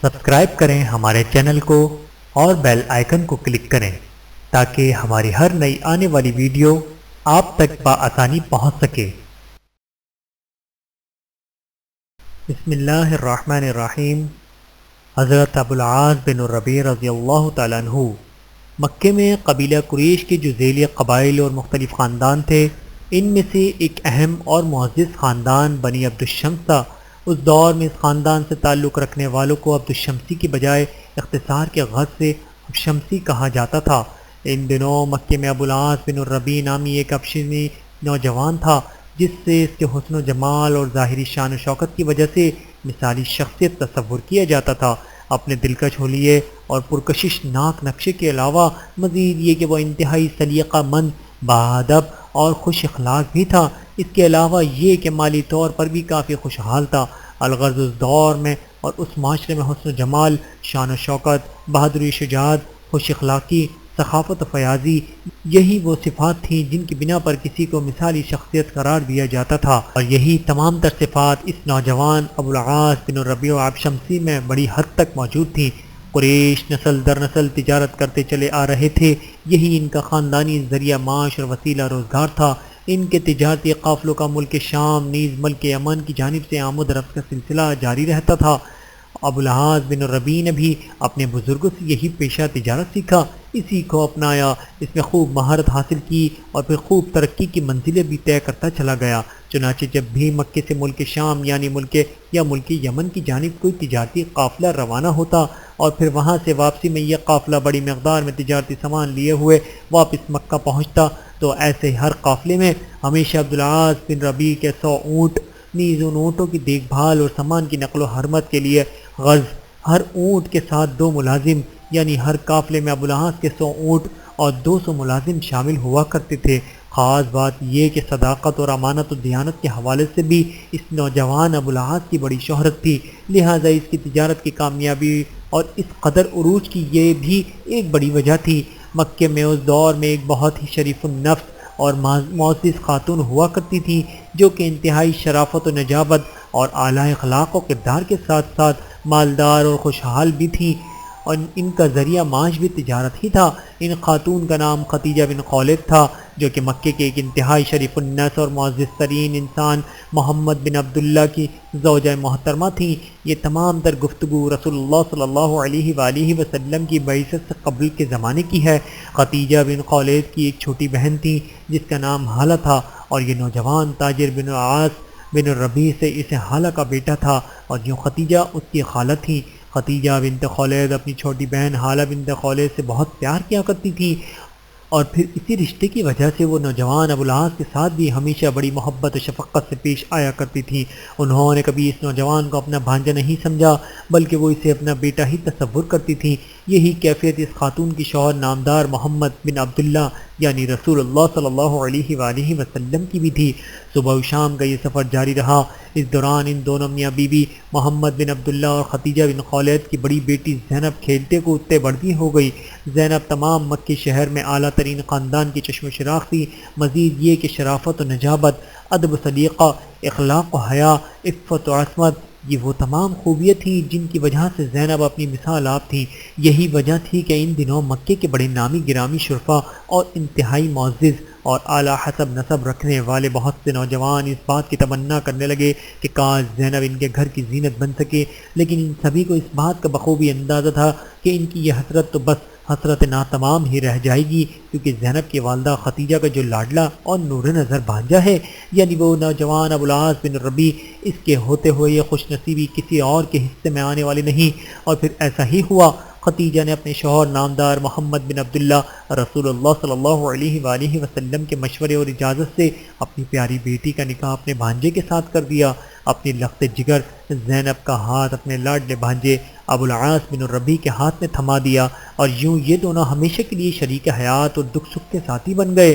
Subscribe کریں ہمارے channel کو اور بیل آئیکن کو کلک کریں تاکہ ہماری ہر نئی آنے والی ویڈیو آپ تک بآسانی پہنچ سکے۔ بسم اللہ الرحمن الرحیم۔ حضرت ابوالعاص بن الربیع رضی اللہ تعالیٰ عنہ مکے میں قبیلہ قریش کے جو ذیلی قبائل اور مختلف خاندان تھے، ان میں سے ایک اہم اور معزز خاندان بنی عبدالشمس تھا۔ اس دور میں اس خاندان سے تعلق رکھنے والوں کو عبدالشمسی کی بجائے اختصار کے غرض سے شمسی کہا جاتا تھا۔ ان دنوں مکے میں ابوالعاص بن الربیع نامی ایک ابشری نوجوان تھا، جس سے اس کے حسن و جمال اور ظاہری شان و شوکت کی وجہ سے مثالی شخصیت تصور کیا جاتا تھا۔ اپنے دلکش حلیے اور پرکشش ناک نقشے کے علاوہ مزید یہ کہ وہ انتہائی سلیقہ مند، باادب اور خوش اخلاق بھی تھا۔ اس کے علاوہ یہ کہ مالی طور پر بھی کافی خوشحال تھا۔ الغرض اس دور میں اور اس معاشرے میں حسن و جمال، شان و شوکت، بہادری، شجاعت، خوش اخلاقی، سخاوت و فیاضی، یہی وہ صفات تھیں جن کی بنا پر کسی کو مثالی شخصیت قرار دیا جاتا تھا، اور یہی تمام تر صفات اس نوجوان ابوالعاص بن الربیع عبدالشمسی میں بڑی حد تک موجود تھیں۔ قریش نسل در نسل تجارت کرتے چلے آ رہے تھے، یہی ان کا خاندانی ذریعہ معاش اور وسیلہ روزگار تھا۔ ان کے تجارتی قافلوں کا ملک شام نیز ملک یمن کی جانب سے آمد و رفت کا سلسلہ جاری رہتا تھا۔ ابوالعاص بن الربیع نے بھی اپنے بزرگوں سے یہی پیشہ تجارت سیکھا، اسی کو اپنایا، اس میں خوب مہارت حاصل کی اور پھر خوب ترقی کی منزلیں بھی طے کرتا چلا گیا۔ چنانچہ جب بھی مکے سے ملک شام یعنی ملک یمن کی جانب کوئی تجارتی قافلہ روانہ ہوتا اور پھر وہاں سے واپسی میں یہ قافلہ بڑی مقدار میں تجارتی سامان لیے ہوئے واپس مکہ پہنچتا، تو ایسے ہر قافلے میں ہمیشہ ابوالعاص بن ربیع کے 100 اونٹ، نیز ان اونٹوں کی دیکھ بھال اور سامان کی نقل و حرمت کے لیے غرض ہر اونٹ کے ساتھ 2 ملازم، یعنی ہر قافلے میں ابوالعاص کے 100 اونٹ اور 200 ملازم شامل ہوا کرتے تھے۔ خاص بات یہ کہ صداقت اور امانت و دیانت کے حوالے سے بھی اس نوجوان ابوالعاص کی بڑی شہرت تھی، لہٰذا اس کی تجارت کی کامیابی اور اس قدر عروج کی یہ بھی ایک بڑی وجہ تھی۔ مکے میں اس دور میں ایک بہت ہی شریف النفس اور معزز خاتون ہوا کرتی تھی، جو کہ انتہائی شرافت و نجابت اور اعلیٰ اخلاق و کردار کے ساتھ ساتھ مالدار اور خوشحال بھی تھی، اور ان کا ذریعہ معاش بھی تجارت ہی تھا۔ ان خاتون کا نام خدیجہ بن خولد تھا، جو کہ مکے کے ایک انتہائی شریف النفس اور معزز ترین انسان محمد بن عبداللہ کی زوجہ محترمہ تھیں۔ یہ تمام تر گفتگو رسول اللہ صلی اللہ علیہ وآلہ وسلم کی بعثت سے قبل کے زمانے کی ہے۔ خدیجہ بن خولد کی ایک چھوٹی بہن تھی جس کا نام حالہ تھا، اور یہ نوجوان تاجر بن العاص بن الربیع سے اس حالہ کا بیٹا تھا، اور یوں خدیجہ اس کی خالہ تھی۔ خدیجہ بنت خولد اپنی چھوٹی بہن حالہ بنت خولد سے بہت پیار کیا کرتی تھی، اور پھر اسی رشتے کی وجہ سے وہ نوجوان ابوالعاص کے ساتھ بھی ہمیشہ بڑی محبت و شفقت سے پیش آیا کرتی تھی۔ انہوں نے کبھی اس نوجوان کو اپنا بھانجا نہیں سمجھا، بلکہ وہ اسے اپنا بیٹا ہی تصور کرتی تھی۔ یہی کیفیت اس خاتون کی شوہر نامدار محمد بن عبداللہ یعنی رسول اللہ صلی اللہ علیہ وآلہ وسلم کی بھی تھی۔ صبح و شام کا یہ سفر جاری رہا۔ اس دوران ان دونوں میاں بیوی محمد بن عبداللہ اور خدیجہ بن خولد کی بڑی بیٹی زینب کھیلتے کودتے بڑھتی ہو گئی۔ زینب تمام مکی شہر میں اعلیٰ ترین خاندان کی چشم و چراغ تھی۔ مزید یہ کہ شرافت و نجابت، ادب و سلیقہ، اخلاق و حیا، عفت و عصمت، یہ وہ تمام خوبیاں تھیں جن کی وجہ سے زینب اپنی مثال آپ تھی۔ یہی وجہ تھی کہ ان دنوں مکے کے بڑے نامی گرامی شرفا اور انتہائی معزز اور اعلیٰ حسب نسب رکھنے والے بہت سے نوجوان اس بات کی تمنا کرنے لگے کہ کاش زینب ان کے گھر کی زینت بن سکے، لیکن ان سبھی کو اس بات کا بخوبی اندازہ تھا کہ ان کی یہ حسرت تو بس حسرت ناتمام ہی رہ جائے گی، کیونکہ زینب کی والدہ خدیجہ کا جو لاڈلا اور نور نظر بھانجا ہے، یعنی وہ نوجوان ابوالعاص بن الربیع، اس کے ہوتے ہوئے یہ خوش نصیبی کسی اور کے حصے میں آنے والی نہیں۔ اور پھر ایسا ہی ہوا۔ خدیجہ نے اپنے شوہر نامدار محمد بن عبداللہ رسول اللہ صلی اللہ علیہ وآلہ وسلم کے مشورے اور اجازت سے اپنی پیاری بیٹی کا نکاح اپنے بھانجے کے ساتھ کر دیا۔ اپنی لخت جگر زینب کا ہاتھ اپنے لاڈلے بھانجے ابوالعاص بن الربیع کے ہاتھ میں تھما دیا، اور یوں یہ دونوں ہمیشہ کے لیے شریک حیات اور دکھ سکھ کے ساتھی بن گئے۔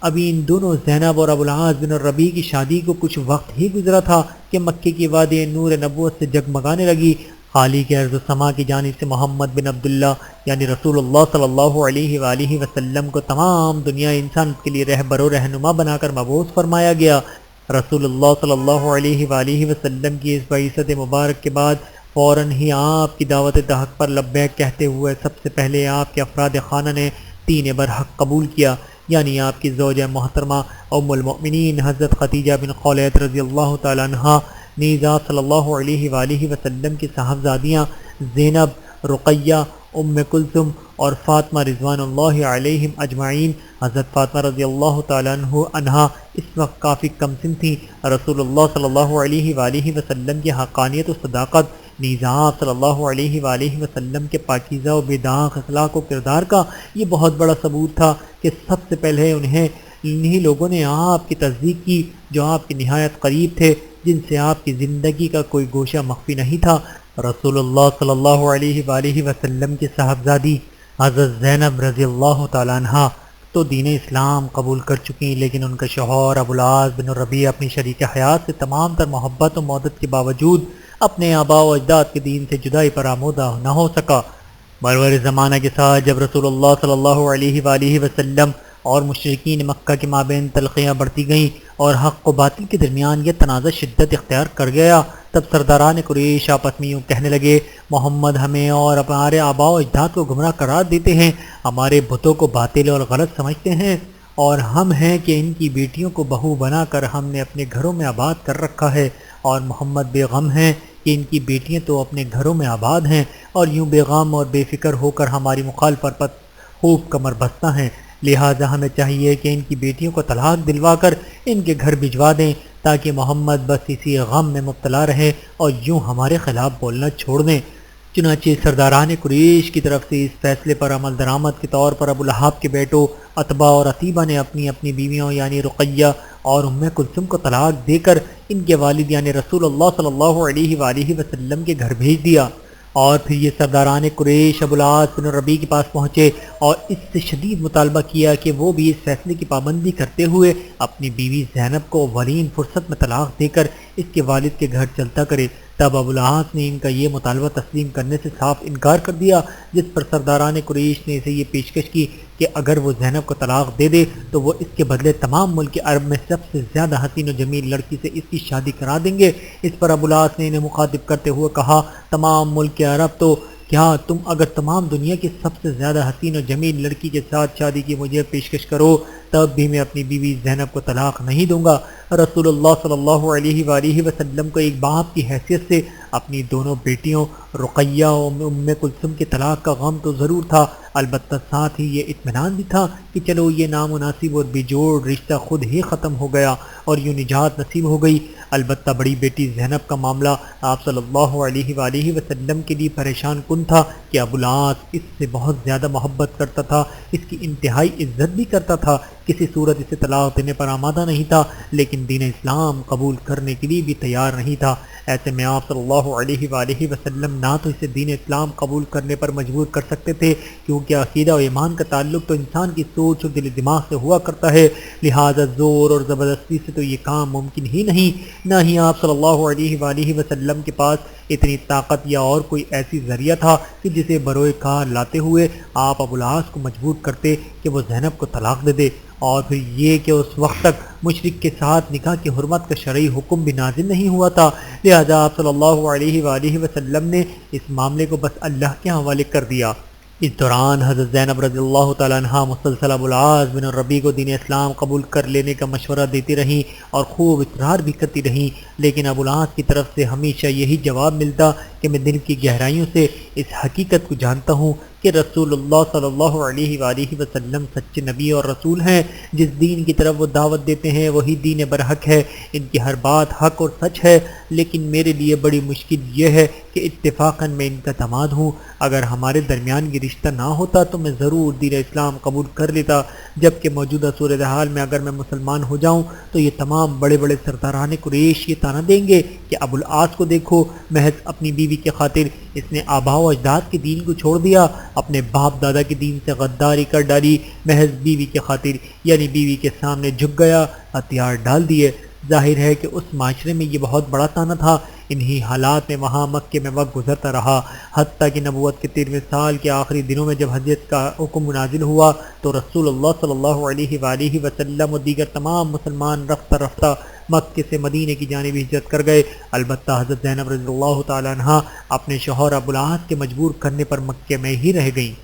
ابھی ان دونوں زینب اور ابوالعاص بن الربیع کی شادی کو کچھ وقت ہی گزرا تھا کہ مکے کی وادی نور نبوت سے جگمگانے لگی۔ خالق ارض و سما کی جانب سے محمد بن عبداللہ یعنی رسول اللہ صلی اللہ علیہ وآلہ وسلم کو تمام دنیا انسان کے لیے رہبر و رہنما بنا کر مبعوث فرمایا گیا۔ رسول اللہ صلی اللہ علیہ وآلہ وسلم کی اس بعثت مبارک کے بعد فوراً ہی آپ کی دعوت حق پر لبیک کہتے ہوئے سب سے پہلے آپ کے افراد خانہ نے دین برحق قبول کیا، یعنی آپ کی زوجہ محترمہ ام المؤمنین حضرت خدیجہ بن خولید رضی اللہ تعالیٰ عنہ، نیز آپ صلی اللہ علیہ وآلہ وسلم کی صاحبزادیاں زینب، رقیہ، ام کلثوم اور فاطمہ رضوان اللہ علیہم اجمعین۔ حضرت فاطمہ رضی اللہ تعالیٰ عنہا اس وقت کافی کم سن تھیں۔ رسول اللہ صلی اللہ علیہ وآلہ وسلم کی حقانیت و صداقت، نیز آپ صلی اللہ علیہ وآلہ وسلم کے پاکیزہ و بے داغ اخلاق و کردار کا یہ بہت بڑا ثبوت تھا کہ سب سے پہلے انہی لوگوں نے آپ کی تصدیق کی جو آپ کے نہایت قریب تھے، جن سے آپ کی زندگی کا کوئی گوشہ مخفی نہیں تھا۔ رسول اللہ صلی اللہ علیہ وآلہ وسلم کی صاحبزادی حضرت زینب رضی اللہ تعالیٰ عنہ تو دین اسلام قبول کر چکی، لیکن ان کا شوہر ابوالعاص بن الربیع اپنی شریک حیات سے تمام تر محبت و مودت کے باوجود اپنے آباء و اجداد کے دین سے جدائی پر آمودہ نہ ہو سکا۔ برور زمانہ کے ساتھ جب رسول اللہ صلی اللہ علیہ وآلہ وسلم اور مشرکین مکہ کے مابین تلخیاں بڑھتی گئیں اور حق و باطل کے درمیان یہ تنازع شدت اختیار کر گیا، تب سرداران قریش آپس میں یوں کہنے لگے، محمد ہمیں اور ہمارے آباء و اجداد کو گمراہ قرار دیتے ہیں، ہمارے بتوں کو باطل اور غلط سمجھتے ہیں، اور ہم ہیں کہ ان کی بیٹیوں کو بہو بنا کر ہم نے اپنے گھروں میں آباد کر رکھا ہے، اور محمد بے غم ہیں کہ ان کی بیٹیاں تو اپنے گھروں میں آباد ہیں، اور یوں بے غم اور بے فکر ہو کر ہماری مخالفت پر خوب کمر بستہ ہیں۔ لہٰذا ہمیں چاہیے کہ ان کی بیٹیوں کو طلاق دلوا کر ان کے گھر بھجوا دیں، تاکہ محمد بس اسی غم میں مبتلا رہے اور یوں ہمارے خلاف بولنا چھوڑ دیں۔ چنانچہ سرداران قریش کی طرف سے اس فیصلے پر عمل درآمد کے طور پر ابولہب کے بیٹوں عتبہ اور عتیبہ نے اپنی اپنی بیویوں یعنی رقیہ اور ام کلثوم کو طلاق دے کر ان کے والد یعنی رسول اللہ صلی اللہ علیہ وآلہ وسلم کے گھر بھیج دیا، اور پھر یہ سرداران قریش ابوالعاص بن الربیع کے پاس پہنچے اور اس سے شدید مطالبہ کیا کہ وہ بھی اس فیصلے کی پابندی کرتے ہوئے اپنی بیوی زینب کو اولین فرصت میں طلاق دے کر اس کے والد کے گھر چلتا کرے۔ تب ابوالعاص نے ان کا یہ مطالبہ تسلیم کرنے سے صاف انکار کر دیا، جس پر سرداران قریش نے اسے یہ پیشکش کی کہ اگر وہ زینب کو طلاق دے دے تو وہ اس کے بدلے تمام ملک عرب میں سب سے زیادہ حسین و جمیل لڑکی سے اس کی شادی کرا دیں گے۔ اس پر ابوالعاص نے انہیں مخاطب کرتے ہوئے کہا، تمام ملک عرب تو کیا تم اگر تمام دنیا کی سب سے زیادہ حسین و جمیل لڑکی کے ساتھ شادی کی مجھے پیشکش کرو، تب بھی میں اپنی بیوی زینب کو طلاق نہیں دوں گا۔ رسول اللہ صلی اللہ علیہ وآلہ وسلم کو ایک باپ کی حیثیت سے اپنی دونوں بیٹیوں رقیہ و ام کلثوم کے طلاق کا غم تو ضرور تھا، البتہ ساتھ ہی یہ اطمینان بھی تھا کہ چلو یہ نامناسب اور بیجوڑ رشتہ خود ہی ختم ہو گیا اور یوں نجات نصیب ہو گئی۔ البتہ بڑی بیٹی زینب کا معاملہ آپ صلی اللہ علیہ وآلہ وسلم کے لیے پریشان کن تھا کہ ابوالعاص اس سے بہت زیادہ محبت کرتا تھا، اس کی انتہائی عزت بھی کرتا تھا، کسی صورت اسے طلاق دینے پر آمادہ نہیں تھا، لیکن دین اسلام قبول کرنے کے لیے بھی تیار نہیں تھا۔ ایسے میں آپ صلی اللہ علیہ وآلہ وسلم نہ تو اسے دین اسلام قبول کرنے پر مجبور کر سکتے تھے، کیونکہ عقیدہ و ایمان کا تعلق تو انسان کی سوچ اور دل دماغ سے ہوا کرتا ہے، لہذا زور اور زبردستی سے تو یہ کام ممکن ہی نہیں، نہ ہی آپ صلی اللہ علیہ وآلہ وسلم کے پاس اتنی طاقت یا اور کوئی ایسی ذریعہ تھا کہ جسے بروئے کار لاتے ہوئے آپ ابوالعاص کو مجبور کرتے کہ وہ زینب کو طلاق دے دے، اور پھر یہ کہ اس وقت تک مشرک کے ساتھ نکاح کی حرمت کا شرعی حکم بھی نازل نہیں ہوا تھا، لہذا آپ صلی اللہ علیہ وآلہ وسلم نے اس معاملے کو بس اللہ کے حوالے کر دیا۔ اس دوران حضرت زینب رضی اللہ تعالیٰ عنہ مسلسل ابوالعاص بن الربیع کو دین اسلام قبول کر لینے کا مشورہ دیتی رہیں اور خوب اصرار بھی کرتی رہیں، لیکن ابوالعاص کی طرف سے ہمیشہ یہی جواب ملتا کہ میں دل کی گہرائیوں سے اس حقیقت کو جانتا ہوں کہ رسول اللہ صلی اللہ علیہ وآلہ وسلم سچے نبی اور رسول ہیں، جس دین کی طرف وہ دعوت دیتے ہیں وہی دین برحق ہے، ان کی ہر بات حق اور سچ ہے، لیکن میرے لیے بڑی مشکل یہ ہے کہ اتفاقاً میں ان کا داماد ہوں، اگر ہمارے درمیان یہ رشتہ نہ ہوتا تو میں ضرور دین اسلام قبول کر لیتا، جبکہ موجودہ صورتحال میں اگر میں مسلمان ہو جاؤں تو یہ تمام بڑے بڑے سرداران قریش یہ طعنہ دیں گے کہ ابوالعاص کو دیکھو، محض اپنی بیوی کی خاطر اس نے آباء و اجداد کے دین کو چھوڑ دیا، اپنے باپ دادا کے دین سے غداری کر ڈالی، محض بیوی کی خاطر، یعنی بیوی کے سامنے جھک گیا، ہتھیار ڈال دیے۔ ظاہر ہے کہ اس معاشرے میں یہ بہت بڑا تانا تھا۔ انہی حالات میں وہاں مکے میں وقت گزرتا رہا، حتیٰ کہ نبوت کے 13ویں سال کے آخری دنوں میں جب حجت کا حکم نازل ہوا تو رسول اللہ صلی اللہ علیہ وآلہ وسلم و دیگر تمام مسلمان رفتہ رفتہ مکے سے مدینے کی جانب ہجرت کر گئے۔ البتہ حضرت زینب رضی اللہ تعالیٰ عنہا اپنے شوہر ابوالعاص کے مجبور کرنے پر مکے میں ہی رہ گئیں۔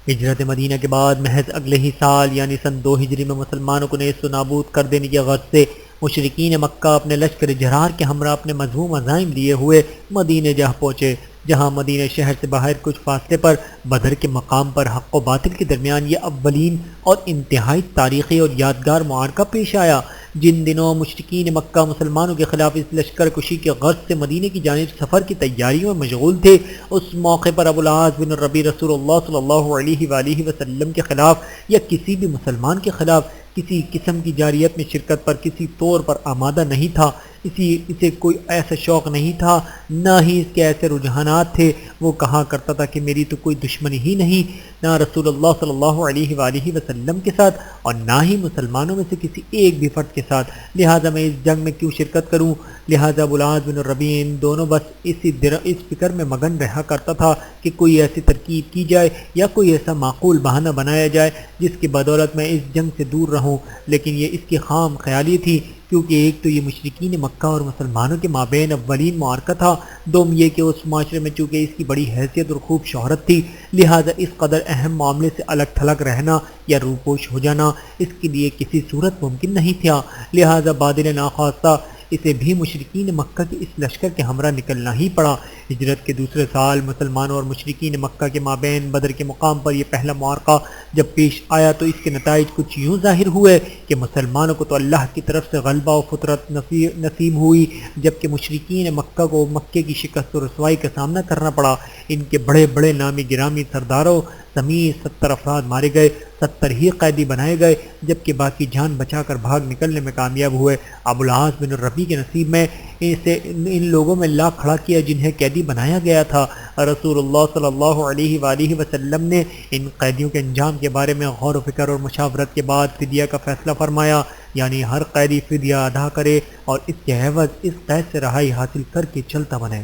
ہجرت مدینہ کے بعد محض اگلے ہی سال یعنی سن 2 ہجری میں مسلمانوں کو نیست و نابود کر دینے کی غرض سے مشرکین مکہ اپنے لشکر جرار کے ہمراہ اپنے مذموم عزائم لیے ہوئے مدینہ جا پہنچے، جہاں مدینہ شہر سے باہر کچھ فاصلے پر بدر کے مقام پر حق و باطل کے درمیان یہ اولین اور انتہائی تاریخی اور یادگار معرکہ پیش آیا۔ جن دنوں مشرکین مکہ مسلمانوں کے خلاف اس لشکر کشی کے غرض سے مدینہ کی جانب سفر کی تیاریوں میں مشغول تھے، اس موقع پر ابوالعاص بن الربیع رسول اللہ صلی اللہ علیہ وآلہ وسلم کے خلاف یا کسی بھی مسلمان کے خلاف کسی قسم کی جاریت میں شرکت پر کسی طور پر آمادہ نہیں تھا۔ اسے کوئی ایسا شوق نہیں تھا، نہ ہی اس کے ایسے رجحانات تھے۔ وہ کہا کرتا تھا کہ میری تو کوئی دشمنی ہی نہیں، نہ رسول اللہ صلی اللہ علیہ وآلہ وسلم کے ساتھ اور نہ ہی مسلمانوں میں سے کسی ایک بھی فرد کے ساتھ، لہٰذا میں اس جنگ میں کیوں شرکت کروں۔ لہٰذا ابوالعاص بن الربیع دونوں بس اس فکر میں مگن رہا کرتا تھا کہ کوئی ایسی ترکیب کی جائے یا کوئی ایسا معقول بہانہ بنایا جائے جس کی بدولت میں اس جنگ سے دور رہوں، لیکن یہ اس کی خام خیالی تھی، کیونکہ ایک تو یہ مشرکین مکہ اور مسلمانوں کے مابین اولین معرکہ تھا، دوم یہ کہ اس معاشرے میں چونکہ اس کی بڑی حیثیت اور خوب شہرت تھی، لہٰذا اس قدر اہم معاملے سے الگ تھلگ رہنا یا روپوش ہو جانا اس کے لیے کسی صورت ممکن نہیں تھا۔ لہٰذا بادل ناخواستہ اسے بھی مشرکین مکہ کے اس لشکر کے ہمراہ نکلنا ہی پڑا۔ ہجرت کے دوسرے سال مسلمانوں اور مشرکین مکہ کے مابین بدر کے مقام پر یہ پہلا معرکہ جب پیش آیا تو اس کے نتائج کچھ یوں ظاہر ہوئے کہ مسلمانوں کو تو اللہ کی طرف سے غلبہ و فطرت نصیب ہوئی، جبکہ مشرکین مکہ کو مکے کی شکست و رسوائی کا سامنا کرنا پڑا۔ ان کے بڑے بڑے نامی گرامی سرداروں سمیت 70 افراد مارے گئے، 70 ہی قیدی بنائے گئے، جبکہ باقی جان بچا کر بھاگ نکلنے میں کامیاب ہوئے۔ ابوالعاص بن الربیع کے نصیب میں ان لوگوں میں لا کھڑا کیا جنہیں قیدی بنایا گیا تھا۔ رسول اللہ صلی اللہ علیہ وآلہ وسلم نے ان قیدیوں کے انجام کے بارے میں غور و فکر اور مشاورت کے بعد فدیہ کا فیصلہ فرمایا، یعنی ہر قیدی فدیہ ادا کرے اور اس کے عوض اس قید سے رہائی حاصل کر کے چلتا بنے۔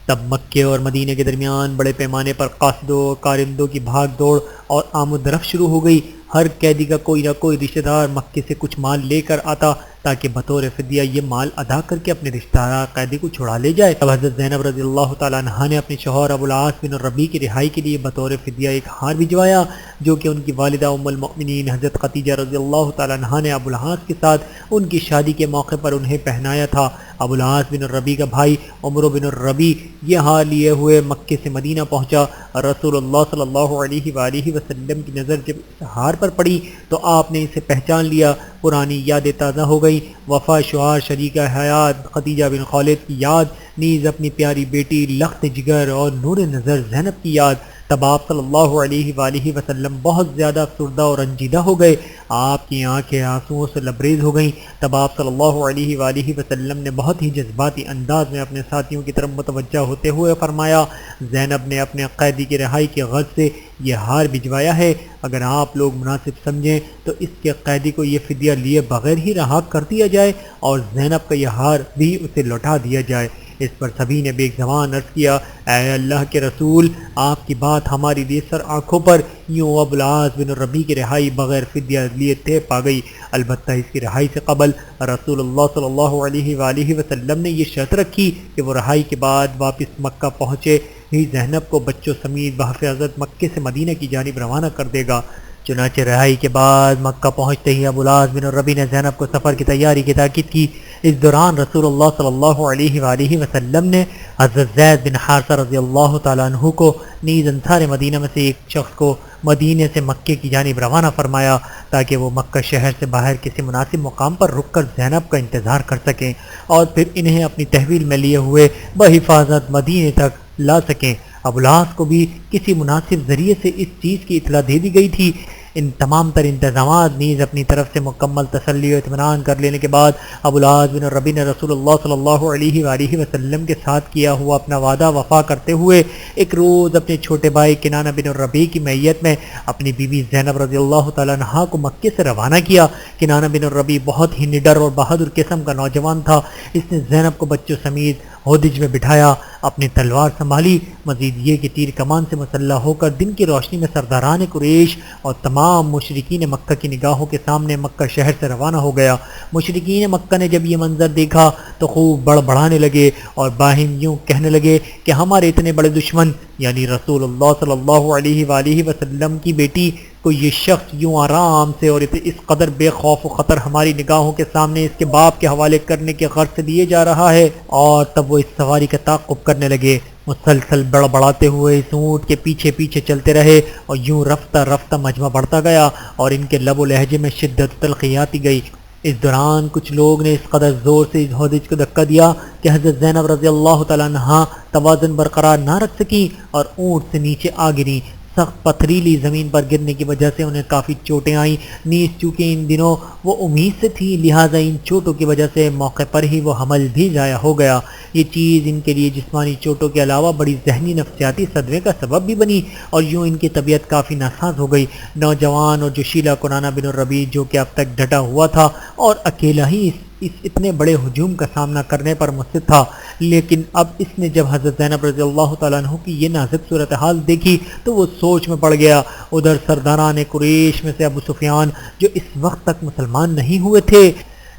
تب مکے اور مدینہ کے درمیان بڑے پیمانے پر قاصدوں کارندوں کی بھاگ دوڑ اور آمد رفت شروع ہو گئی۔ ہر قیدی کا کوئی نہ کوئی رشتہ دار مکے سے کچھ مال لے کر آتا تاکہ بطور فدیہ یہ مال ادا کر کے اپنے رشتہ دار قیدی کو چھڑا لے جائے۔ اب حضرت زینب رضی اللہ تعالیٰ عنہا نے اپنے شوہر ابوالعاص بن الربیع کی رہائی کے لیے بطور فدیہ ایک ہار بھجوایا، جو کہ ان کی والدہ ام المؤمنین حضرت خدیجہ رضی اللہ تعالیٰ عنہا نے ابوالعاص کے ساتھ ان کی شادی کے موقع پر انہیں پہنایا تھا۔ ابوالعاص بن الربیع کا بھائی عمرو بن الربیع یہ ہار لیے ہوئے مکے سے مدینہ پہنچا۔ رسول اللہ صلی اللہ علیہ وآلہ وسلم کی نظر جب اس ہار پر پڑی تو آپ نے اسے پہچان لیا، پرانی یادیں تازہ ہو گئی، وفا شوہر شریکہ حیات خدیجہ بن خولد کی یاد، نیز اپنی پیاری بیٹی لخت جگر اور نور نظر زینب کی یاد۔ تب آپ صلی اللہ علیہ وآلہ وسلم بہت زیادہ افسردہ اور رنجیدہ ہو گئے، آپ کی آنکھیں آنسوؤں سے لبریز ہو گئیں۔ تب آپ صلی اللہ علیہ وآلہ وسلم نے بہت ہی جذباتی انداز میں اپنے ساتھیوں کی طرف متوجہ ہوتے ہوئے فرمایا، زینب نے اپنے قیدی کی رہائی کی غرض سے یہ ہار بھجوایا ہے، اگر آپ لوگ مناسب سمجھیں تو اس کے قیدی کو یہ فدیہ لیے بغیر ہی رہا کر دیا جائے اور زینب کا یہ ہار بھی اسے لوٹا دیا جائے۔ اس پر سبھی نے بیک زبان عرض کیا، اے اللہ کے رسول، آپ کی بات ہماری ریسر آنکھوں پر یوں ابوالعاص بن الربیع کی رہائی بغیر فدیہ لیے طے پا گئی۔ البتہ اس کی رہائی سے قبل رسول اللہ صلی اللہ علیہ وآلہ وسلم نے یہ شرط رکھی کہ وہ رہائی کے بعد واپس مکہ پہنچے ہی زینب کو بچوں سمیت بحفاظت مکے سے مدینہ کی جانب روانہ کر دے گا۔ چنانچہ رہائی کے بعد مکہ پہنچتے ہی ابوالعاص بن الربیع نے زینب کو سفر کی تیاری کی تاکید کی۔ اس دوران رسول اللہ صلی اللہ علیہ وآلہ وسلم نے حضرت زید بن حارثہ رضی اللہ تعالیٰ عنہ کو نیز انصار مدینہ میں سے ایک شخص کو مدینہ سے مکے کی جانب روانہ فرمایا تاکہ وہ مکہ شہر سے باہر کسی مناسب مقام پر رک کر زینب کا انتظار کر سکیں اور پھر انہیں اپنی تحویل میں لیے ہوئے بحفاظت مدینہ تک لا سکیں۔ ابوالعاص کو بھی کسی مناسب ذریعے سے اس چیز کی اطلاع دے دی گئی تھی۔ ان تمام تر انتظامات نیز اپنی طرف سے مکمل تسلی و اطمینان کر لینے کے بعد ابو العاص بن الربیع نے رسول اللہ صلی اللہ علیہ وآلہ وسلم کے ساتھ کیا ہوا اپنا وعدہ وفا کرتے ہوئے ایک روز اپنے چھوٹے بھائی کنانہ بن الربیع کی معیت میں اپنی بیوی زینب رضی اللہ تعالیٰ عنہا کو مکے سے روانہ کیا۔ کنانہ بن الربیع بہت ہی نڈر اور بہادر قسم کا نوجوان تھا۔ اس نے زینب کو بچوں سمیت ہودج میں بٹھایا، اپنی تلوار سنبھالی، مزید یہ کہ تیر کمان سے مسلح ہو کر دن کی روشنی میں سرداران قریش اور تمام مشرکین مکہ کی نگاہوں کے سامنے مکہ شہر سے روانہ ہو گیا۔ مشرکین مکہ نے جب یہ منظر دیکھا تو خوب بڑبڑانے لگے اور باہم یوں کہنے لگے کہ ہمارے اتنے بڑے دشمن یعنی رسول اللہ صلی اللہ علیہ وآلہ وسلم کی بیٹی کو یہ شخص یوں آرام سے اور اس قدر بے خوف و خطر ہماری نگاہوں کے سامنے اس کے باپ کے حوالے کرنے کے غرض سے لیے جا رہا ہے۔ اور تب وہ اس سواری کا تعاقب کرنے لگے، مسلسل بڑبڑاتے ہوئے اس اونٹ کے پیچھے پیچھے چلتے رہے اور یوں رفتہ رفتہ مجمع بڑھتا گیا اور ان کے لب و لہجے میں شدت و تلخی آتی گئی۔ اس دوران کچھ لوگ نے اس قدر زور سے اس ہودج کو دھکا دیا کہ حضرت زینب رضی اللہ تعالیٰ عنہا توازن برقرار نہ رکھ سکی اور اونٹ سے نیچے آ گری۔ سخت پتھریلی زمین پر گرنے کی وجہ سے انہیں کافی چوٹیں آئیں، نیز چونکہ ان دنوں وہ امید سے تھی لہٰذا ان چوٹوں کی وجہ سے موقع پر ہی وہ حمل بھی ضائع ہو گیا۔ یہ چیز ان کے لیے جسمانی چوٹوں کے علاوہ بڑی ذہنی نفسیاتی صدمے کا سبب بھی بنی اور یوں ان کی طبیعت کافی ناساز ہو گئی۔ نوجوان اور جوشیلا کنانہ بن الربیع جو کہ اب تک ڈٹا ہوا تھا اور اکیلا ہی اس اتنے بڑے ہجوم کا سامنا کرنے پر مصر تھا، لیکن اب اس نے جب حضرت زینب رضی اللہ تعالیٰ عنہ کی یہ نازک صورتحال دیکھی تو وہ سوچ میں پڑ گیا۔ ادھر سرداران قریش میں سے ابو سفیان جو اس وقت تک مسلمان نہیں ہوئے تھے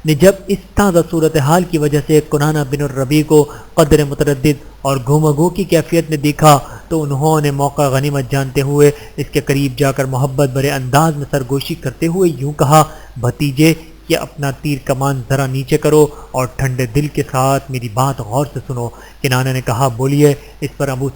نے جب اس تازہ صورتحال کی وجہ سے کنانہ بن الربیع کو قدر متردد اور گھومگو کی کیفیت میں دیکھا تو انہوں نے موقع غنیمت جانتے ہوئے اس کے قریب جا کر محبت بھرے انداز میں سرگوشی کرتے ہوئے یوں کہا، بھتیجے کہ اپنا تیر کمان ذرا نیچے کرو اور ٹھنڈے دل کے ساتھ میری بات غور سے سنو۔ کنانہ نے کہا، بولیے۔ اس پر ابو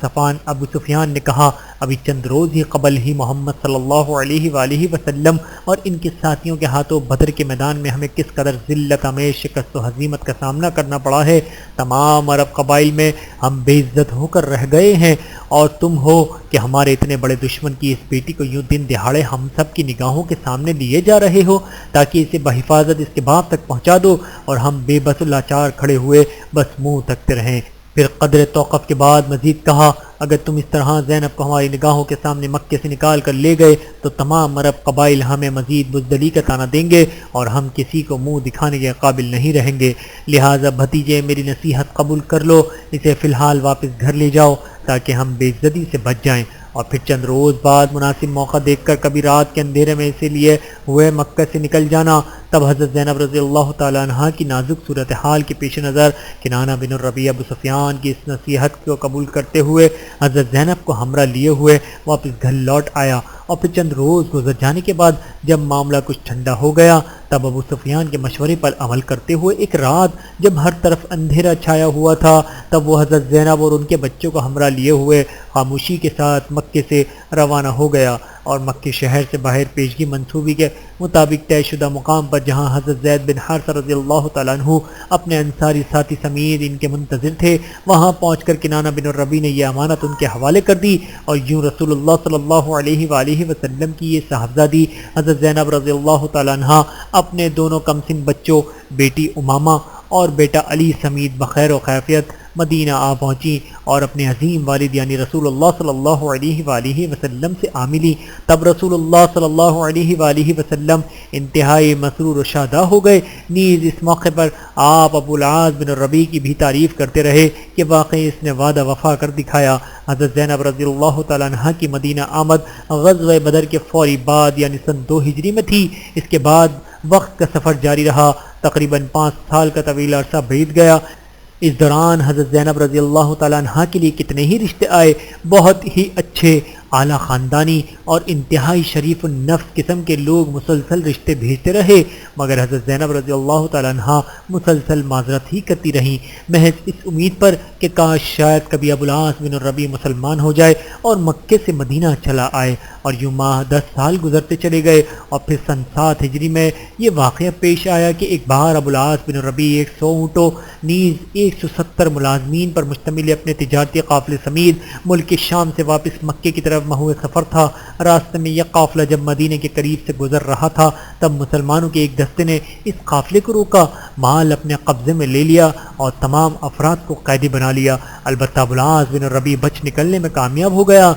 سفیان نے کہا، ابھی چند روز ہی قبل ہی محمد صلی اللہ علیہ وآلہ وسلم اور ان کے ساتھیوں کے ہاتھوں بدر کے میدان میں ہمیں کس قدر ذلت آمیز شکست و ہزیمت کا سامنا کرنا پڑا ہے۔ تمام عرب قبائل میں ہم بے عزت ہو کر رہ گئے ہیں اور تم ہو کہ ہمارے اتنے بڑے دشمن کی اس بیٹی کو یوں دن دہاڑے ہم سب کی نگاہوں کے سامنے لیے جا رہے ہو تاکہ اسے بحفاظت اس کے باپ تک پہنچا دو اور ہم بے بس لاچار کھڑے ہوئے بس منہ تکتے رہیں۔ پھر قدر توقف کے بعد مزید کہا، اگر تم اس طرح زینب کو ہماری نگاہوں کے سامنے مکے سے نکال کر لے گئے تو تمام عرب قبائل ہمیں مزید بزدلی کا طعنہ دیں گے اور ہم کسی کو منہ دکھانے کے قابل نہیں رہیں گے، لہٰذا بھتیجے میری نصیحت قبول کر لو، اسے فی الحال واپس گھر لے جاؤ تاکہ ہم بے عزتی سے بچ جائیں۔ اور پھر چند روز بعد مناسب موقع دیکھ کر کبھی رات کے اندھیرے میں اسے لیے ہوئے مکہ سے نکل جانا۔ تب حضرت زینب رضی اللہ تعالیٰ عنہا کی نازک صورتحال کے پیش نظر کنانہ بن الربیع ابو سفیان کی اس نصیحت کو قبول کرتے ہوئے حضرت زینب کو ہمراہ لیے ہوئے واپس گھر لوٹ آیا۔ اور پھر چند روز گزر جانے کے بعد جب معاملہ کچھ ٹھنڈا ہو گیا تب ابو سفیان کے مشورے پر عمل کرتے ہوئے ایک رات جب ہر طرف اندھیرا چھایا ہوا تھا تب وہ حضرت زینب اور ان کے بچوں کو ہمراہ لیے ہوئے خاموشی کے ساتھ مکے سے روانہ ہو گیا اور مکے شہر سے باہر پیشگی منصوبے کے مطابق طے شدہ مقام پر جہاں حضرت زید بن حارثہ رضی اللہ تعالیٰ عنہ اپنے انصاری ساتھی سمیت ان کے منتظر تھے، وہاں پہنچ کر کنانہ بن الربیع نے یہ امانت ان کے حوالے کر دی اور یوں رسول اللہ صلی اللہ علیہ وآلہ وسلم کی یہ صاحبزادی حضرت زینب رضی اللہ تعالیٰ عنہ اپنے دونوں کمسن بچوں بیٹی امامہ اور بیٹا علی سمیت بخیر و خیریت مدینہ آ پہنچی اور اپنے عظیم والد یعنی رسول اللہ صلی اللہ علیہ وآلہ وسلم سے آ ملی۔ تب رسول اللہ صلی اللہ علیہ وآلہ وسلم انتہائی مسرور و شادہ ہو گئے، نیز اس موقع پر آپ ابو العاص بن الربیع کی بھی تعریف کرتے رہے کہ واقعی اس نے وعدہ وفا کر دکھایا۔ حضرت زینب رضی اللہ تعالیٰ عنہ کی مدینہ آمد غزوہ بدر کے فوری بعد یعنی سن 2 ہجری میں تھی۔ اس کے بعد وقت کا سفر جاری رہا، تقریباً 5 سال کا طویل عرصہ بیت گیا۔ اس دوران حضرت زینب رضی اللہ تعالیٰ عنہ کے لیے کتنے ہی رشتے آئے، بہت ہی اچھے اعلیٰ خاندانی اور انتہائی شریف النفس قسم کے لوگ مسلسل رشتے بھیجتے رہے، مگر حضرت زینب رضی اللہ تعالیٰ عنہ مسلسل معذرت ہی کرتی رہیں، محض اس امید پر کہ کاش شاید کبھی ابو العاص بن الربیع مسلمان ہو جائے اور مکے سے مدینہ چلا آئے، اور یوں ماہ 10 سال گزرتے چلے گئے، اور پھر سن 7 ہجری میں یہ واقعہ پیش آیا کہ ایک بار ابو العاص بن ربیع 100 اونٹوں نیز 170 ملازمین پر مشتمل اپنے تجارتی قافلے سمیت ملک شام سے واپس مکے کی طرف محو سفر تھا۔ راستے میں یہ قافلہ جب مدینے کے قریب سے گزر رہا تھا تب مسلمانوں کے ایک دستے نے اس قافلے کو روکا، مال اپنے قبضے میں لے لیا اور تمام افراد کو قیدی بنا لیا۔ البتہ ابو العاص بن ربیع بچ نکلنے میں کامیاب ہو گیا۔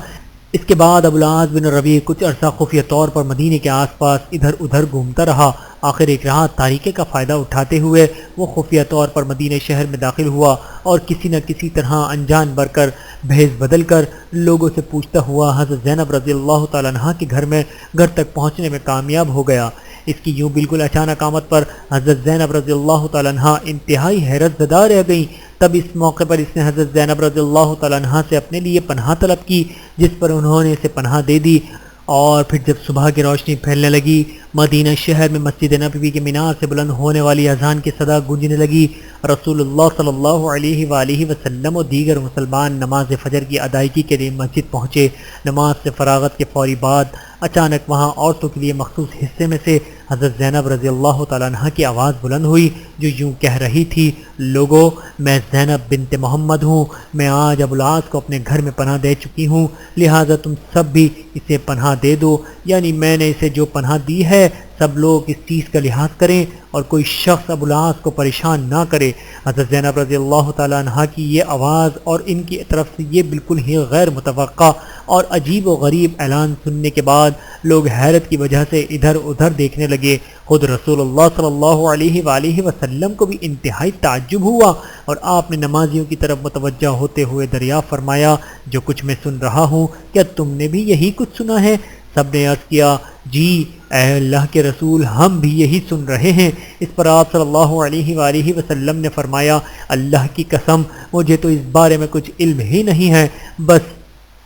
اس کے بعد ابو العاص بن ربیع کچھ عرصہ خفیہ طور پر مدینے کے آس پاس ادھر ادھر گھومتا رہا۔ آخر ایک رات تاریکی کا فائدہ اٹھاتے ہوئے وہ خفیہ طور پر مدینہ شہر میں داخل ہوا اور کسی نہ کسی طرح انجان بھر کر بھیس بدل کر لوگوں سے پوچھتا ہوا حضرت زینب رضی اللہ تعالیٰ عنہا کے گھر تک پہنچنے میں کامیاب ہو گیا۔ اس کی یوں بالکل اچانک آمد پر حضرت زینب رضی اللہ تعالیٰ عنہا انتہائی حیرت زدہ رہ گئیں۔ تب اس موقع پر اس نے حضرت زینب رضی اللہ تعالیٰ عنہا سے اپنے لیے پناہ طلب کی، جس پر انہوں نے اسے پناہ دے دی۔ اور پھر جب صبح کی روشنی پھیلنے لگی، مدینہ شہر میں مسجد نبوی کے مینار سے بلند ہونے والی اذان کی صدا گونجنے لگی۔ رسول اللہ صلی اللہ علیہ وآلہ وسلم و دیگر مسلمان نماز فجر کی ادائیگی کے لیے مسجد پہنچے۔ نماز سے فراغت کے فوری بعد اچانک وہاں عورتوں کے لیے مخصوص حصے میں سے حضرت زینب رضی اللہ تعالیٰ عنہ کی آواز بلند ہوئی، جو یوں کہہ رہی تھی: لوگو، میں زینب بنت محمد ہوں، میں آج ابو العاص کو اپنے گھر میں پناہ دے چکی ہوں، لہٰذا تم سب بھی اسے پناہ دے دو، یعنی میں نے اسے جو پناہ دی ہے سب لوگ اس چیز کا لحاظ کریں اور کوئی شخص ابو العاص کو پریشان نہ کرے۔ حضرت زینب رضی اللہ تعالیٰ عنہ کی یہ آواز اور ان کی طرف سے یہ بالکل ہی غیر متوقع اور عجیب و غریب اعلان سننے کے بعد لوگ حیرت کی وجہ سے ادھر ادھر دیکھنے لگے۔ خود رسول اللہ صلی اللہ علیہ وآلہ وسلم کو بھی انتہائی تعجب ہوا اور آپ نے نمازیوں کی طرف متوجہ ہوتے ہوئے دریافت فرمایا: جو کچھ میں سن رہا ہوں کیا تم نے بھی یہی کچھ سنا ہے؟ سب نے عرض کیا: جی اے اللہ کے رسول، ہم بھی یہی سن رہے ہیں۔ اس پر آپ صلی اللہ علیہ وآلہ وسلم نے فرمایا: اللہ کی قسم، مجھے تو اس بارے میں کچھ علم ہی نہیں ہے، بس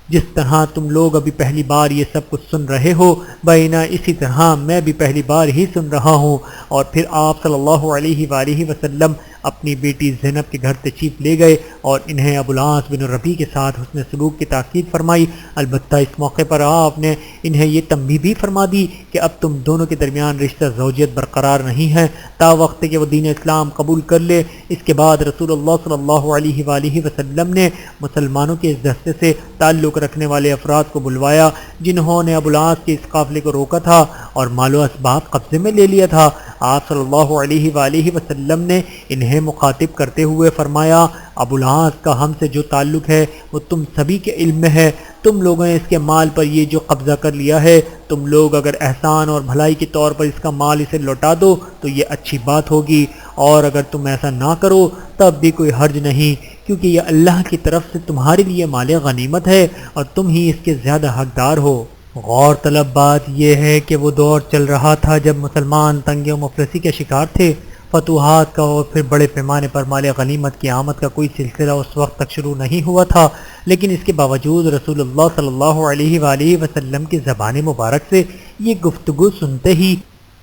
جس طرح تم لوگ ابھی پہلی بار یہ سب کچھ سن رہے ہو بینا اسی طرح میں بھی پہلی بار ہی سن رہا ہوں۔ اور پھر آپ صلی اللہ علیہ وآلہ وسلم اپنی بیٹی زینب کے گھر تشریف لے گئے اور انہیں ابو العاص بن ربیع کے ساتھ حسن سلوک کی تاکید فرمائی۔ البتہ اس موقع پر آپ نے انہیں یہ تنبیہ بھی فرما دی کہ اب تم دونوں کے درمیان رشتہ زوجیت برقرار نہیں ہے تا وقت کہ وہ دین اسلام قبول کر لے۔ اس کے بعد رسول اللہ صلی اللہ علیہ وآلہ وسلم نے مسلمانوں کے اس دستے سے تعلق رکھنے والے افراد کو بلوایا جنہوں نے ابو العاص کے اس قافلے کو روکا تھا اور مال و اسباب قبضے میں لے لیا تھا۔ آپ صلی اللہ علیہ وآلہ وسلم نے انہیں مخاطب کرتے ہوئے فرمایا: ابو العاص کا ہم سے جو تعلق ہے وہ تم سبھی کے علم میں ہے۔ تم لوگوں نے اس کے مال پر یہ جو قبضہ کر لیا ہے، تم لوگ اگر احسان اور بھلائی کے طور پر اس کا مال اسے لوٹا دو تو یہ اچھی بات ہوگی، اور اگر تم ایسا نہ کرو تب بھی کوئی حرج نہیں، کیونکہ یہ اللہ کی طرف سے تمہارے لیے مال غنیمت ہے اور تم ہی اس کے زیادہ حقدار ہو۔ غور طلب بات یہ ہے کہ وہ دور چل رہا تھا جب مسلمان تنگی و مفلسی کے شکار تھے۔ فتوحات کا اور پھر بڑے پیمانے پر مال غنیمت کی آمد کا کوئی سلسلہ اس وقت تک شروع نہیں ہوا تھا، لیکن اس کے باوجود رسول اللہ صلی اللہ علیہ وآلہ وسلم کی زبان مبارک سے یہ گفتگو سنتے ہی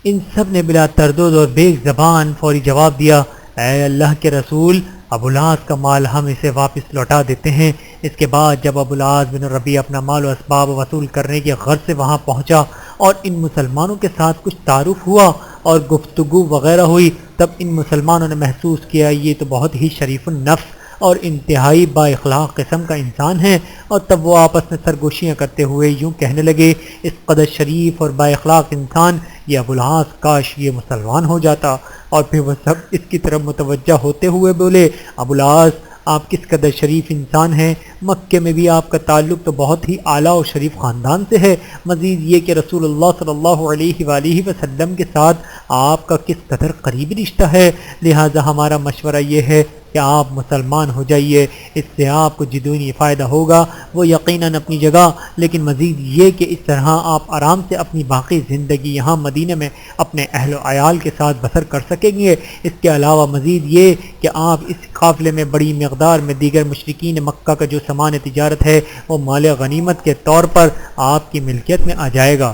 ان سب نے بلا تردد اور بے زبان فوری جواب دیا: اے اللہ کے رسول، ابو العاص کا مال ہم اسے واپس لوٹا دیتے ہیں۔ اس کے بعد جب ابو العاص بن ربیع اپنا مال و اسباب وصول کرنے کی غرض سے وہاں پہنچا اور ان مسلمانوں کے ساتھ کچھ تعارف ہوا اور گفتگو وغیرہ ہوئی، تب ان مسلمانوں نے محسوس کیا یہ تو بہت ہی شریف النفس اور انتہائی با اخلاق قسم کا انسان ہے، اور تب وہ آپس میں سرگوشیاں کرتے ہوئے یوں کہنے لگے: اس قدر شریف اور با اخلاق انسان یہ ابو العاص، کاش یہ مسلمان ہو جاتا۔ اور پھر وہ سب اس کی طرف متوجہ ہوتے ہوئے بولے: ابو العاص، آپ کس قدر شریف انسان ہیں، مکے میں بھی آپ کا تعلق تو بہت ہی اعلیٰ اور شریف خاندان سے ہے، مزید یہ کہ رسول اللہ صلی اللہ علیہ وآلہ وسلم کے ساتھ آپ کا کس قدر قریبی رشتہ ہے، لہٰذا ہمارا مشورہ یہ ہے کہ آپ مسلمان ہو جائیے، اس سے آپ کو جدونی فائدہ ہوگا، وہ یقیناً اپنی جگہ، لیکن مزید یہ کہ اس طرح آپ آرام سے اپنی باقی زندگی یہاں مدینہ میں اپنے اہل و عیال کے ساتھ بسر کر سکیں گے۔ اس کے علاوہ مزید یہ کہ آپ اس قافلے میں بڑی مقدار میں دیگر مشرکین مکہ کا جو سامان تجارت ہے وہ مال غنیمت کے طور پر آپ کی ملکیت میں آ جائے گا۔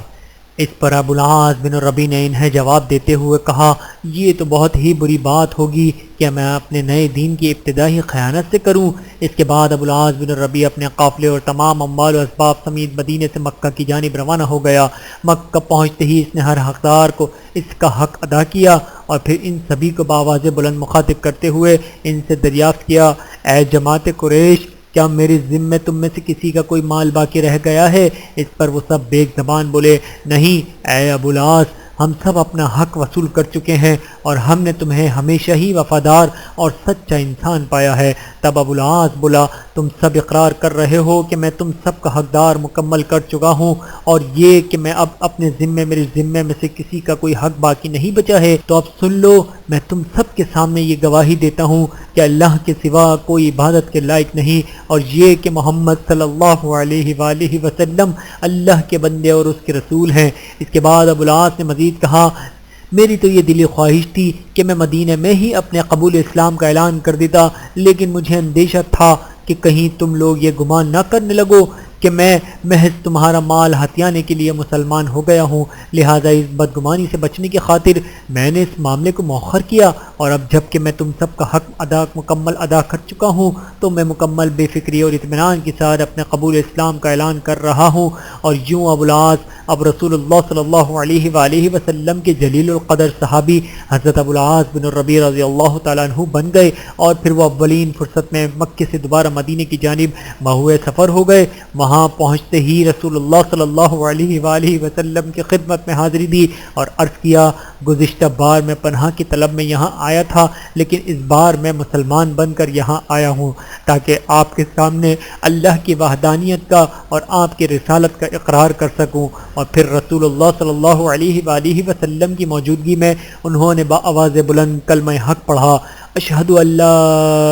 اس پر ابو العاص بن الربیع نے انہیں جواب دیتے ہوئے کہا، یہ تو بہت ہی بری بات ہوگی کہ میں اپنے نئے دین کی ابتدائی خیانت سے کروں۔ اس کے بعد ابو العاص بن الربیع اپنے قافلے اور تمام اموال و اسباب سمیت مدینے سے مکہ کی جانب روانہ ہو گیا۔ مکہ پہنچتے ہی اس نے ہر حقدار کو اس کا حق ادا کیا اور پھر ان سبھی کو بآواز بلند مخاطب کرتے ہوئے ان سے دریافت کیا، اے جماعت قریش، کیا میری ذمے تم میں سے کسی کا کوئی مال باقی رہ گیا ہے؟ اس پر وہ سب بیک زبان بولے، نہیں اے ابو العاص، ہم سب اپنا حق وصول کر چکے ہیں اور ہم نے تمہیں ہمیشہ ہی وفادار اور سچا انسان پایا ہے۔ تب ابو العاص بولا، تم سب اقرار کر رہے ہو کہ میں تم سب کا حقدار مکمل کر چکا ہوں اور یہ کہ میں اب اپنے میرے ذمے میں سے کسی کا کوئی حق باقی نہیں بچا ہے، تو اب سن لو، میں تم سب کے سامنے یہ گواہی دیتا ہوں کہ اللہ کے سوا کوئی عبادت کے لائق نہیں، اور یہ کہ محمد صلی اللہ علیہ وآلہ وسلم اللہ کے بندے اور اس کے رسول ہیں۔ اس کے بعد ابو العاص نے مزید کہا، میری تو یہ دلی خواہش تھی کہ میں مدینہ میں ہی اپنے قبول اسلام کا اعلان کر دیتا، لیکن مجھے اندیشہ تھا کہ کہیں تم لوگ یہ گمان نہ کرنے لگو کہ میں محض تمہارا مال ہتھیانے کے لیے مسلمان ہو گیا ہوں، لہٰذا اس بدگمانی سے بچنے کی خاطر میں نے اس معاملے کو مؤخر کیا، اور اب جب کہ میں تم سب کا حق مکمل ادا کر چکا ہوں تو میں مکمل بے فکری اور اطمینان کے ساتھ اپنے قبول اسلام کا اعلان کر رہا ہوں۔ اور یوں ابو العاص اب رسول اللہ صلی اللہ علیہ وآلہ وسلم کے جلیل القدر صحابی حضرت ابو العاص بن الربیع رضی اللہ تعالیٰ عنہ بن گئے، اور پھر وہ اولین فرصت میں مکے سے دوبارہ مدینے کی جانب مہوئے سفر ہو گئے۔ وہاں پہنچتے ہی رسول اللہ صلی اللہ علیہ وآلہ وسلم کی خدمت میں حاضری دی اور عرض کیا، گزشتہ بار میں پناہ کی طلب میں یہاں آیا تھا، لیکن اس بار میں مسلمان بن کر یہاں آیا ہوں تاکہ آپ کے سامنے اللہ کی وحدانیت کا اور آپ کی رسالت کا اقرار کر سکوں۔ اور پھر رسول اللہ صلی اللہ علیہ وآلہ وسلم کی موجودگی میں انہوں نے بآواز بلند کلمہ حق پڑھا، اشہد ان لا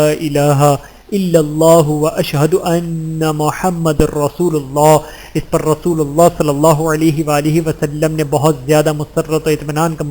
الہ الا اللہ واشہد ان محمد رسول اللہ۔ اس پر رسول اللہ صلی اللہ علیہ وآلہ وسلم نے بہت زیادہ مسرت و اطمینان کا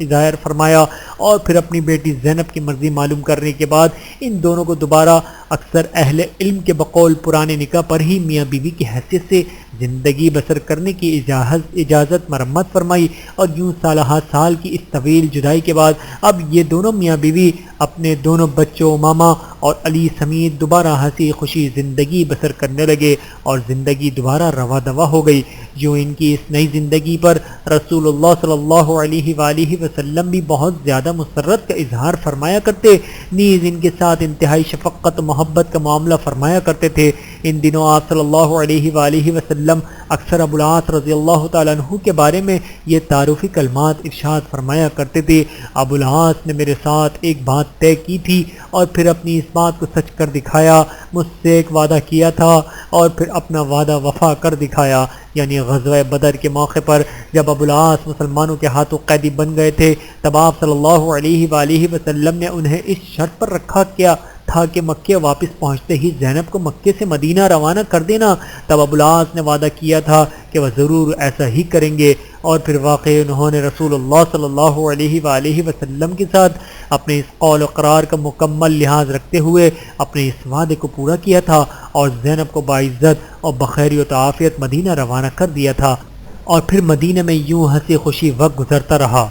اظہار فرمایا، اور پھر اپنی بیٹی زینب کی مرضی معلوم کرنے کے بعد ان دونوں کو دوبارہ اکثر اہل علم کے بقول پرانے نکاح پر ہی میاں بیوی کی حیثیت سے زندگی بسر کرنے کی اجازت مرمت فرمائی، اور یوں سالہ سال کی اس طویل جدائی کے بعد اب یہ دونوں میاں بیوی اپنے دونوں بچوں امامہ اور علی سمیت دوبارہ ہنسی خوشی زندگی بسر کرنے لگے، اور زندگی دوبارہ روا دوا ہو گئی۔ یوں ان کی اس نئی زندگی پر رسول اللہ صلی اللہ علیہ وآلہ وسلم بھی بہت زیادہ مسرت کا اظہار فرمایا کرتے، نیز ان کے ساتھ انتہائی شفقت و محبت کا معاملہ فرمایا کرتے تھے۔ ان دنوں آپ صلی اللہ علیہ وآلہ وسلم اکثر ابو العاص رضی اللہ تعالیٰ عنہ کے بارے میں یہ تعارفی کلمات ارشاد فرمایا کرتے تھے، ابو العاص نے میرے ساتھ ایک بات طے کی تھی اور پھر اپنی اس بات کو سچ کر دکھایا، مجھ سے ایک وعدہ کیا تھا اور پھر اپنا وعدہ وفا کر دکھایا۔ یعنی غزوہ بدر کے موقع پر جب ابو العاص مسلمانوں کے ہاتھوں قیدی بن گئے تھے، تب آپ صلی اللہ علیہ وآلہ وسلم نے انہیں اس شرط پر رکھا کیا تھا کہ مکے واپس پہنچتے ہی زینب کو مکے سے مدینہ روانہ کر دینا۔ تب ابو العاص نے وعدہ کیا تھا کہ وہ ضرور ایسا ہی کریں گے، اور پھر واقعی انہوں نے رسول اللہ صلی اللہ علیہ وآلہ وسلم کے ساتھ اپنے اس قول و قرار کا مکمل لحاظ رکھتے ہوئے اپنے اس وعدے کو پورا کیا تھا، اور زینب کو باعزت اور بخیر و تعافیت مدینہ روانہ کر دیا تھا، اور پھر مدینہ میں یوں ہنسی خوشی وقت گزرتا رہا۔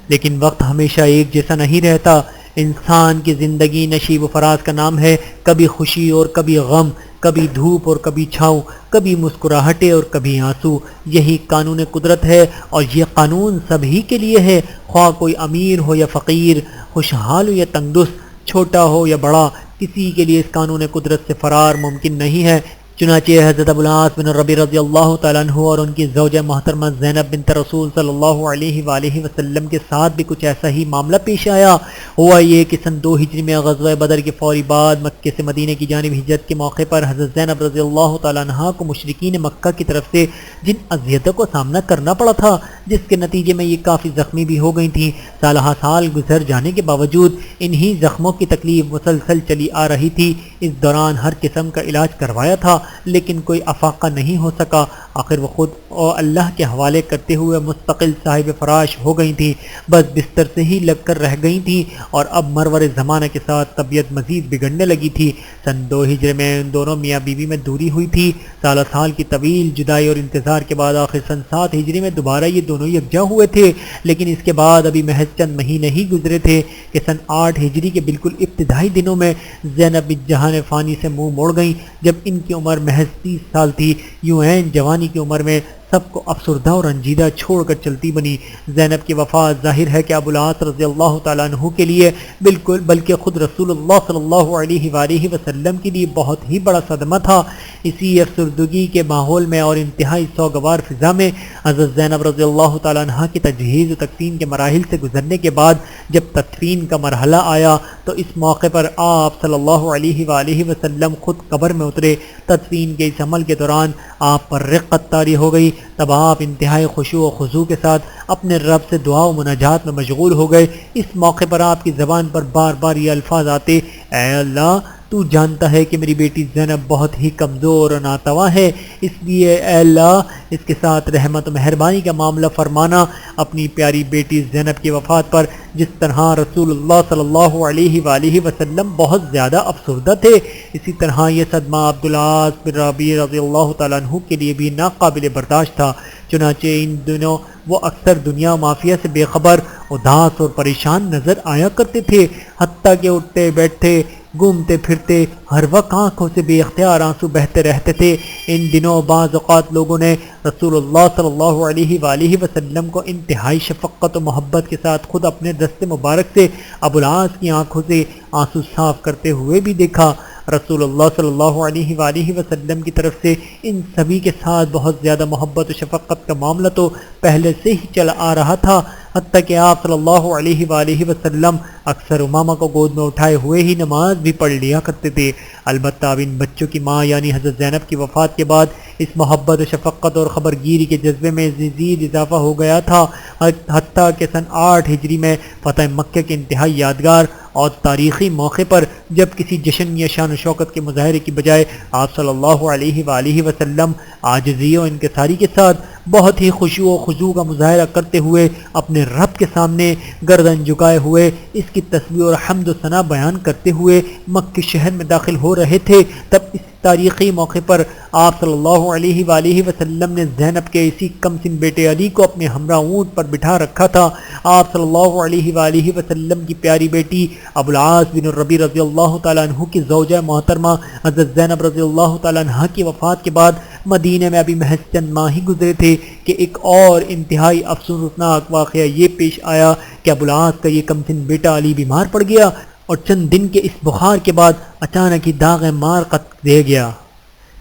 لیکن وقت ہمیشہ ایک جیسا نہیں رہتا، انسان کی زندگی نشیب و فراز کا نام ہے، کبھی خوشی اور کبھی غم، کبھی دھوپ اور کبھی چھاؤں، کبھی مسکراہٹیں اور کبھی آنسو۔ یہی قانون قدرت ہے، اور یہ قانون سبھی کے لیے ہے، خواہ کوئی امیر ہو یا فقیر، خوشحال ہو یا تنگدست، چھوٹا ہو یا بڑا، کسی کے لیے اس قانون قدرت سے فرار ممکن نہیں ہے۔ چنانچہ حضرت ابو العاص بن الربیع رضی اللہ تعالیٰ عنہ اور ان کی زوجہ محترمہ زینب بنت رسول صلی اللہ علیہ وآلہ وسلم کے ساتھ بھی کچھ ایسا ہی معاملہ پیش آیا۔ ہوا یہ کہ سن 2 ہجری میں غزوہ بدر کے فوری بعد مکے سے مدینے کی جانب ہجرت کے موقع پر حضرت زینب رضی اللہ تعالیٰ عنہ کو مشرکین مکہ کی طرف سے جن اذیتوں کو سامنا کرنا پڑا تھا، جس کے نتیجے میں یہ کافی زخمی بھی ہو گئی تھیں، سالہ سال گزر جانے کے باوجود انہی زخموں کی تکلیف مسلسل چلی آ رہی تھی۔ اس دوران ہر قسم کا علاج کروایا تھا، لیکن کوئی افاقہ نہیں ہو سکا۔ آخر وہ خود اور اللہ کے حوالے کرتے ہوئے مستقل صاحب فراش ہو گئی تھیں، بس بستر سے ہی لگ کر رہ گئی تھیں، اور اب مرور زمانہ کے ساتھ طبیعت مزید بگڑنے لگی تھی۔ سن 2 ہجری میں ان دونوں میاں بیوی میں دوری ہوئی تھی۔ سالہ سال کی طویل جدائی اور انتظار کے بعد آخر سن 7 ہجری میں دوبارہ یہ دونوں یکجا ہوئے تھے، لیکن اس کے بعد ابھی محض چند مہینے ہی گزرے تھے کہ سن 8 ہجری کے بالکل ابتدائی دنوں میں زینب جہان فانی سے منہ موڑ گئیں، جب ان کی عمر محض 30 سال تھی۔ یوں عین جوانی کی عمر میں سب کو افسردہ اور رنجیدہ چھوڑ کر چلتی بنی۔ زینب کی وفات ظاہر ہے کہ ابو العاص رضی اللہ تعالیٰ عنہ کے لیے بالکل بلکہ خود رسول اللہ صلی اللہ علیہ وآلہ وسلم کے لیے بہت ہی بڑا صدمہ تھا۔ اسی افسردگی کے ماحول میں اور انتہائی سوگوار فضا میں حضرت زینب رضی اللہ تعالیٰ عنہ کی تجہیز و تکفین کے مراحل سے گزرنے کے بعد جب تدفین کا مرحلہ آیا تو اس موقع پر آپ صلی اللہ علیہ وآلہ وسلم خود قبر میں اترے۔ تدفین کے اس عمل کے دوران آپ پر رقت طاری ہو گئی، تب آپ انتہائی خشوع و خضوع کے ساتھ اپنے رب سے دعا و مناجات میں مشغول ہو گئے۔ اس موقع پر آپ کی زبان پر بار بار یہ الفاظ آتے، اے اللہ تو جانتا ہے کہ میری بیٹی زینب بہت ہی کمزور اور ناتواں ہے، اس لیے اے اللہ اس کے ساتھ رحمت و مہربانی کا معاملہ فرمانا۔ اپنی پیاری بیٹی زینب کی وفات پر جس طرح رسول اللہ صلی اللہ علیہ وآلہ وسلم بہت زیادہ افسردہ تھے، اسی طرح یہ صدمہ عبدالعاص بن ربیعہ رضی اللہ تعالیٰ عنہ کے لیے بھی ناقابل برداشت تھا۔ چنانچہ ان دنوں وہ اکثر دنیا مافیا سے بے خبر، اداس اور پریشان نظر آیا کرتے تھے، حتیٰ کہ اٹھتے بیٹھتے گھومتے پھرتے ہر وقت آنکھوں سے بے اختیار آنسو بہتے رہتے تھے۔ ان دنوں بعض اوقات لوگوں نے رسول اللہ صلی اللہ علیہ وآلہ وسلم کو انتہائی شفقت و محبت کے ساتھ خود اپنے دست مبارک سے ابو العاص کی آنکھوں سے آنسو صاف کرتے ہوئے بھی دیکھا۔ رسول اللہ صلی اللہ علیہ وآلہ وسلم کی طرف سے ان سبھی کے ساتھ بہت زیادہ محبت و شفقت کا معاملہ تو پہلے سے ہی چلا آ رہا تھا، حتیٰ کہ آپ صلی اللہ علیہ وآلہ وسلم اکثر امامہ کو گود میں اٹھائے ہوئے ہی نماز بھی پڑھ لیا کرتے تھے۔ البتہ اب ان بچوں کی ماں یعنی حضرت زینب کی وفات کے بعد اس محبت و شفقت اور خبرگیری کے جذبے میں مزید اضافہ ہو گیا تھا، حتیٰ کہ سن 8 ہجری میں فتح مکہ کے انتہائی یادگار اور تاریخی موقع پر جب کسی جشن یا شان و شوکت کے مظاہرے کی بجائے آپ صلی اللہ علیہ وآلہ وسلم عاجزی و انکساری کے ساتھ بہت ہی خشوع و خضوع کا مظاہرہ کرتے ہوئے اپنے رب کے سامنے گردن جھکائے ہوئے اس کی تسبیح اور حمد و ثنا بیان کرتے ہوئے مکہ شہر میں داخل ہو رہے تھے، تب اس تاریخی موقع پر آپ صلی اللہ علیہ وآلہ وسلم نے زینب کے اسی کم سن بیٹے علی کو اپنے ہمراہ اونٹ پر بٹھا رکھا تھا۔ آپ صلی اللہ علیہ وآلہ وسلم کی پیاری بیٹی ابو العاص بن ربیعہ رضی اللہ تعالیٰ عنہ کی زوجہ محترمہ حضرت زینب رضی اللہ تعالیٰ عنہ کی وفات کے بعد مدینہ میں ابھی محض چند ماہ ہی گزرے تھے کہ ایک اور انتہائی افسوسناک واقعہ یہ پیش آیا کہ ابو العاص کا یہ کم سن بیٹا علی بیمار پڑ گیا اور چند دن کے اس بخار کے بعد اچانک ہی داغ مار قتل دے گیا۔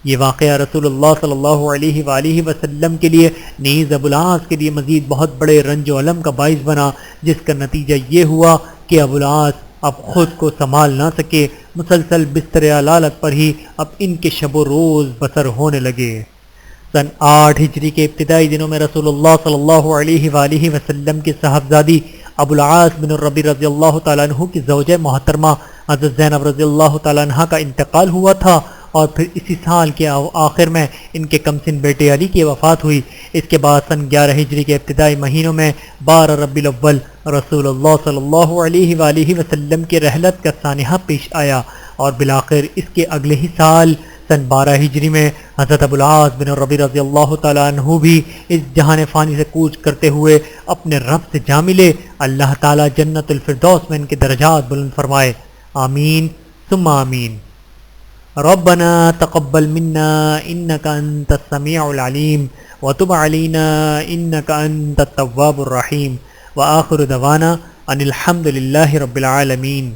یہ واقعہ رسول اللہ صلی اللہ علیہ وآلہ وسلم کے لیے نیز ابو العاص کے لیے مزید بہت بڑے رنج و الم کا باعث بنا، جس کا نتیجہ یہ ہوا کہ ابو العاص اب خود کو سنبھال نہ سکے، مسلسل بستر علالت پر ہی اب ان کے شب و روز بسر ہونے لگے۔ سن 8 ہجری کے ابتدائی دنوں میں رسول اللہ صلی اللہ علیہ وآلہ وسلم کی صاحبزادی ابو العاص بن ربیعہ رضی اللہ تعالیٰ عنہ کی زوجہ محترمہ حضرت زینب رضی اللہ تعالیٰ عنہ کا انتقال ہوا تھا، اور پھر اسی سال کے آخر میں ان کے کمسن بیٹے علی کی وفات ہوئی۔ اس کے بعد سن 11 ہجری کے ابتدائی مہینوں میں 12 ربیع الاول رسول اللہ صلی اللہ علیہ وآلہ وسلم کی رحلت کا سانحہ پیش آیا، اور بالآخر اس کے اگلے ہی سال سن 12 ہجری میں حضرت ابو العاص بن ربیعہ رضی اللہ تعالیٰ عنہ بھی اس جہان فانی سے کوچ کرتے ہوئے اپنے رب سے جا ملے۔ اللہ تعالیٰ جنت الفردوس میں ان کے درجات بلند فرمائے، آمین ثم آمین۔ ربنا تقبل منا انك انت السميع العليم وتب علينا انك انت التواب الرحيم واخر دعوانا ان الحمد لله رب العالمین۔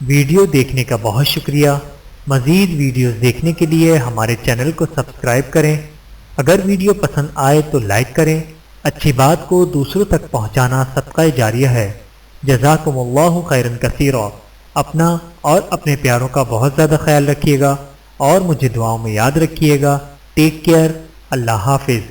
ویڈیو دیکھنے کا بہت شکریہ۔ مزید ویڈیوز دیکھنے کے لیے ہمارے چینل کو سبسکرائب کریں۔ اگر ویڈیو پسند آئے تو لائک کریں۔ اچھی بات کو دوسروں تک پہنچانا صدقہ جاریہ ہے۔ جزاکم اللہ خیرا کثیرا۔ اپنا اور اپنے پیاروں کا بہت زیادہ خیال رکھیے گا اور مجھے دعاؤں میں یاد رکھیے گا۔ Take care. اللہ حافظ۔